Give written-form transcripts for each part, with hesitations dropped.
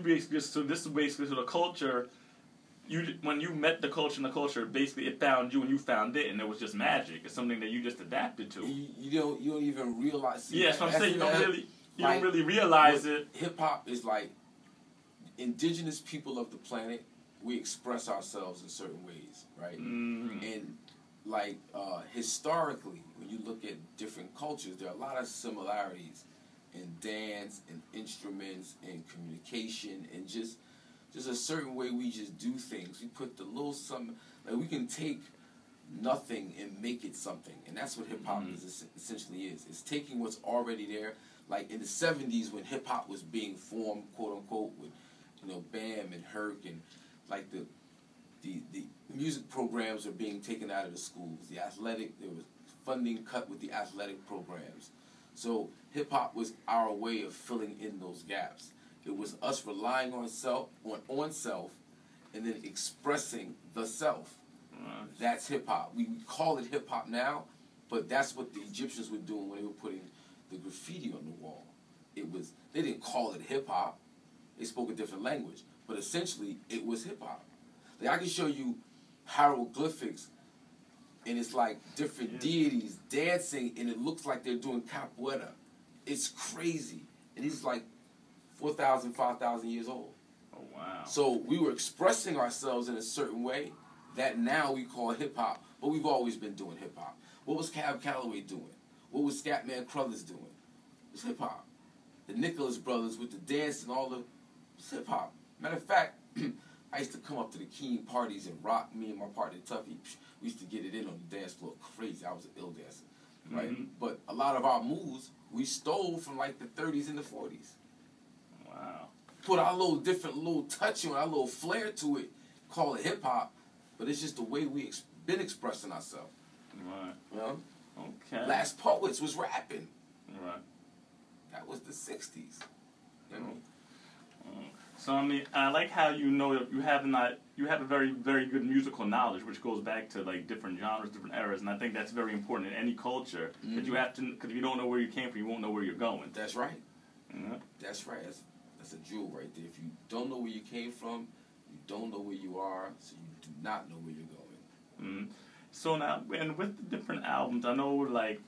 basically, so this is basically so the culture. When you met the culture and the culture, basically it found you and you found it, and it was just magic. It's something that you just adapted to. You don't even realize. Yeah, that's what I'm saying. You don't really realize it. Hip hop is like indigenous people of the planet. We express ourselves in certain ways, right? And like historically, when you look at different cultures, there are a lot of similarities in dance and instruments and communication and just a certain way we just do things. We put the little something, like we can take nothing and make it something, and that's what hip hop essentially is. It's taking what's already there. Like in the '70s when hip hop was being formed, quote unquote, with Bam and Herc, and like the music programs are being taken out of the schools. There was funding cut with the athletic programs. So hip hop was our way of filling in those gaps. It was us relying on self, and then expressing the self. That's hip hop. We call it hip hop now, but that's what the Egyptians were doing when they were putting the graffiti on the wall. They didn't call it hip hop. They spoke a different language, but essentially it was hip hop. Like I can show you hieroglyphics, and it's like different deities dancing, and it looks like they're doing capoeira. It's crazy, and it's like 4,000, 5,000 years old. Oh, wow. So we were expressing ourselves in a certain way that now we call hip-hop, but we've always been doing hip-hop. What was Cab Calloway doing? What was Scatman Crothers doing? It was hip-hop. The Nicholas Brothers with the dance and all the... It was hip-hop. Matter of fact, I used to come up to the Keen parties and rock. Me and my partner Tuffy, we used to get it in on the dance floor. Crazy. I was an ill dancer, right? But a lot of our moves, we stole from like the 30s and the 40s. Wow. Put our little touch on, our little flair to it, call it hip hop, but it's just the way we've been expressing ourselves. Right. You know? Okay. Last Poets was rapping. Right. That was the 60s. You know? So I mean, I like how you have a very, very good musical knowledge, which goes back to like different genres, different eras, and I think that's very important in any culture. Because you have to, because if you don't know where you came from, you won't know where you're going. That's right. That's right. That's a jewel right there. If you don't know where you came from, you don't know where you are, so you do not know where you're going. So now, and with the different albums, I know like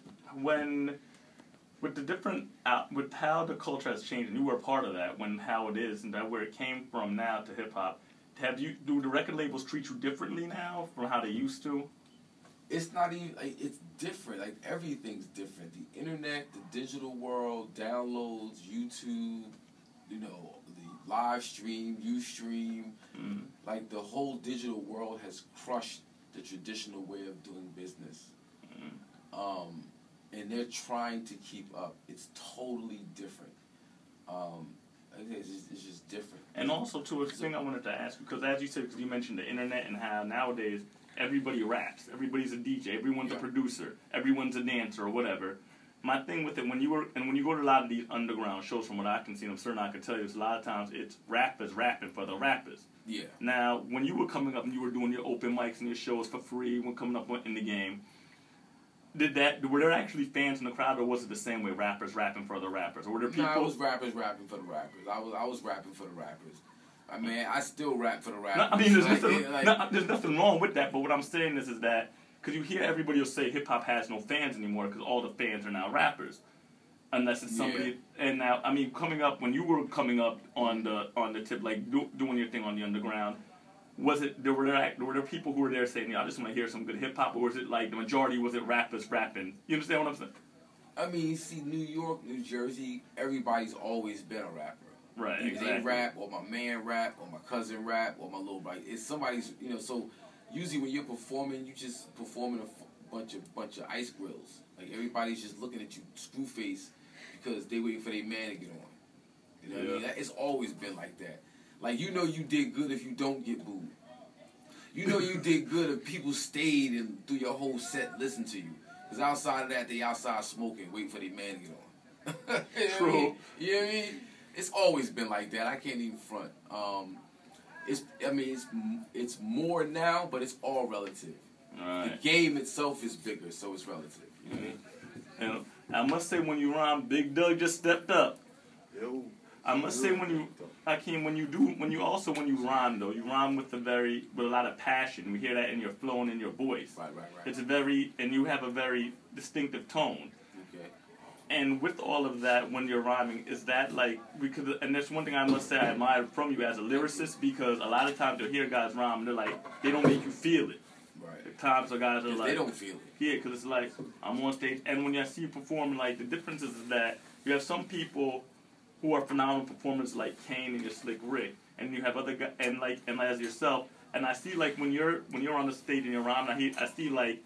with how the culture has changed, and you were a part of that, how it is and that where it came from now to hip hop. Do the record labels treat you differently now from how they used to? It's not even it's different. Like everything's different. The internet, the digital world, downloads, YouTube, the live stream, Ustream, like the whole digital world has crushed the traditional way of doing business. And they're trying to keep up. It's totally different. It's just different. And also, too, a thing I wanted to ask you, because as you said, because you mentioned the internet and how nowadays everybody raps, everybody's a DJ, everyone's a producer, everyone's a dancer or whatever. My thing with it, when you go to a lot of these underground shows, from what I can see, and I'm certain I can tell you, is a lot of times it's rappers rapping for the rappers. Yeah. Now, when you were coming up and you were doing your open mics and your shows for free, when coming up in the game, were there actually fans in the crowd, or was it the same way, rappers rapping for the rappers? Or were there people? No, it was rappers rapping for the rappers. I was rapping for the rappers. I mean, I still rap for the rappers. No, I mean, there's nothing wrong with that, but what I'm saying is that, because you hear everybody will say hip-hop has no fans anymore because all the fans are now rappers. Unless it's somebody, and now, I mean, when you were coming up on the tip, like doing your thing on the underground, were there people who were there saying, I just want to hear some good hip-hop, or was it like the majority, was it rappers rapping? You understand what I'm saying? I mean, see, New York, New Jersey, everybody's always been a rapper. Right, Either exactly. they rap, or my man rap, or my cousin rap, or my little brother. It's somebody's, so usually when you're performing, you just performing a bunch of ice grills. Like, everybody's just looking at you screw-face because they waiting for their man to get on. You know what I mean? It's always been like that. Like, you did good if you don't get booed. You did good if people stayed and through your whole set listened to you. Because outside of that, they outside smoking, waiting for their man to get on. True. You know what I mean? It's always been like that. I can't even front. It's more now, but it's all relative. Right. The game itself is bigger, so it's relative. You know what I mean? And I must say, when you rhyme, Big Doug just stepped up. Yo. I must say when you, Hakim, when you rhyme though, you rhyme with a lot of passion. We hear that in your flow and in your voice. Right. It's and you have a very distinctive tone. Okay. And with all of that, when you're rhyming, is that like, and that's one thing I must say I admire from you as a lyricist, because a lot of times you'll hear guys rhyme and they're like, they don't make you feel it. Right. At times the guys are like, they don't feel it. Yeah, because it's like, I'm on stage, and when I see you performing, like, the difference is that you have some people who are phenomenal performers like Kane and your Slick Rick, and you have other guys, and as yourself, and I see like when you're on the stage and you're rhyming, I see like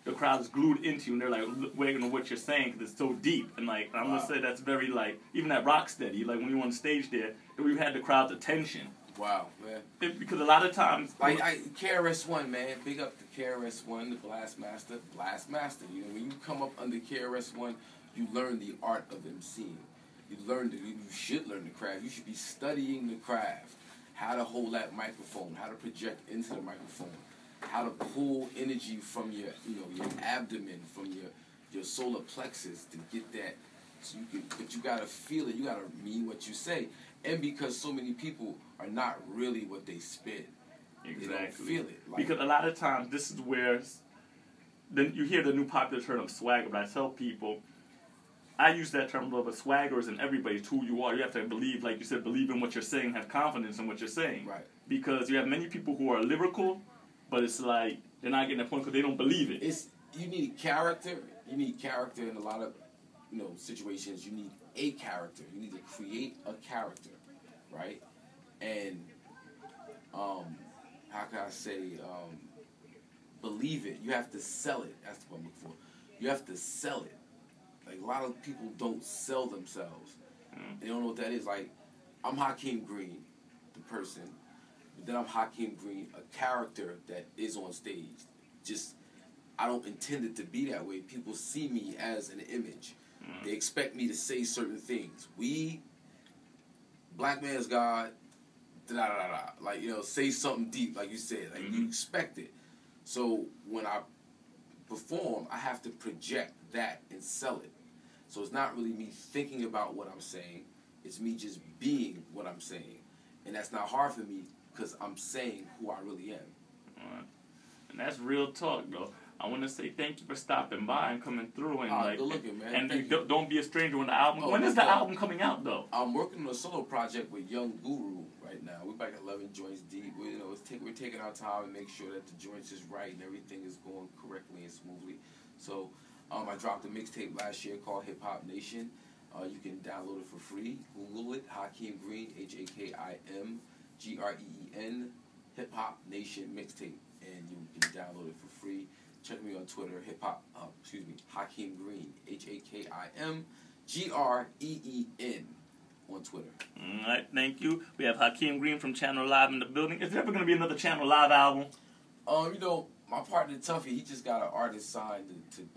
the crowd is glued into you and they're like waiting on what you're saying because it's so deep, and like I'm gonna say that's very like even at Rocksteady, like when you were on the stage there, we had the crowd's attention. Wow, man. Because a lot of times, like KRS-One, man, big up the KRS-One, the Blast Master. You know, when you come up under KRS-One, you learn the art of MCing. You should learn the craft. You should be studying the craft. How to hold that microphone, how to project into the microphone, how to pull energy from your abdomen, from your solar plexus to get that. So but you gotta feel it. You gotta mean what you say. And because so many people are not really what they spit, exactly. They don't feel it. Like, because a lot of times this is where then you hear the new popular term of swagger. But I tell people, I use that term a little bit. Swagger isn't everybody. It's who you are. You have to believe, like you said, believe in what you're saying, have confidence in what you're saying. Right. Because you have many people who are lyrical, but it's like they're not getting the point because they don't believe it. You need character. You need character in a lot of situations. You need a character. You need to create a character, right? And how can I say, believe it. You have to sell it. That's what I'm looking for. You have to sell it. Like, a lot of people don't sell themselves. They don't know what that is. Like, I'm Hakim Green, the person. But then I'm Hakim Green, a character that is on stage. Just, I don't intend it to be that way. People see me as an image. They expect me to say certain things. Black man's God, da-da-da-da. Like, say something deep, like you said. Like, you expect it. So, when I perform, I have to project that and sell it. So it's not really me thinking about what I'm saying. It's me just being what I'm saying. And that's not hard for me because I'm saying who I really am. And that's real talk, though. I want to say thank you for stopping by and coming through. And good looking, man. And don't be a stranger when the album. When is the album coming out, though? I'm working on a solo project with Young Guru right now. We're back 11 joints deep. We're taking our time and make sure that the joints is right and everything is going correctly and smoothly. So I dropped a mixtape last year called Hip Hop Nation. You can download it for free. Google it, Hakim Green, Hakim Green, Hip Hop Nation mixtape, and you can download it for free. Check me on Twitter, Hakim Green, Hakim Green on Twitter. All right, thank you. We have Hakim Green from Channel Live in the building. Is there ever going to be another Channel Live album? My partner Tuffy, he just got an artist signed to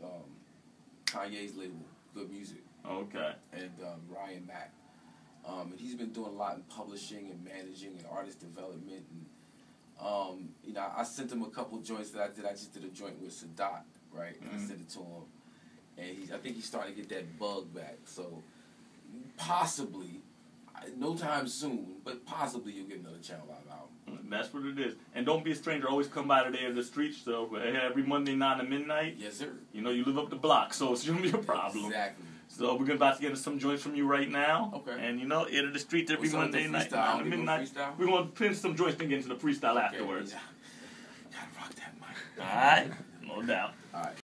Kanye's label, Good Music. Okay. And Ryan Mack. And he's been doing a lot in publishing and managing and artist development. And I sent him a couple joints that I did. I just did a joint with Sadat, right? And I sent it to him. And I think he's starting to get that bug back. So possibly, no time soon, but possibly you'll get another Channel Live album. That's what it is. And don't be a stranger. Always come by today at the street show every Monday 9 to midnight. Yes, sir. You live up the block, so it shouldn't be a problem. Exactly. So we're about to get into some joints from you right now. Okay. And into the streets every Monday night, 9 to midnight. We're going to finish some joints and get into the freestyle afterwards. Yeah. Gotta rock that mic. All right. No doubt.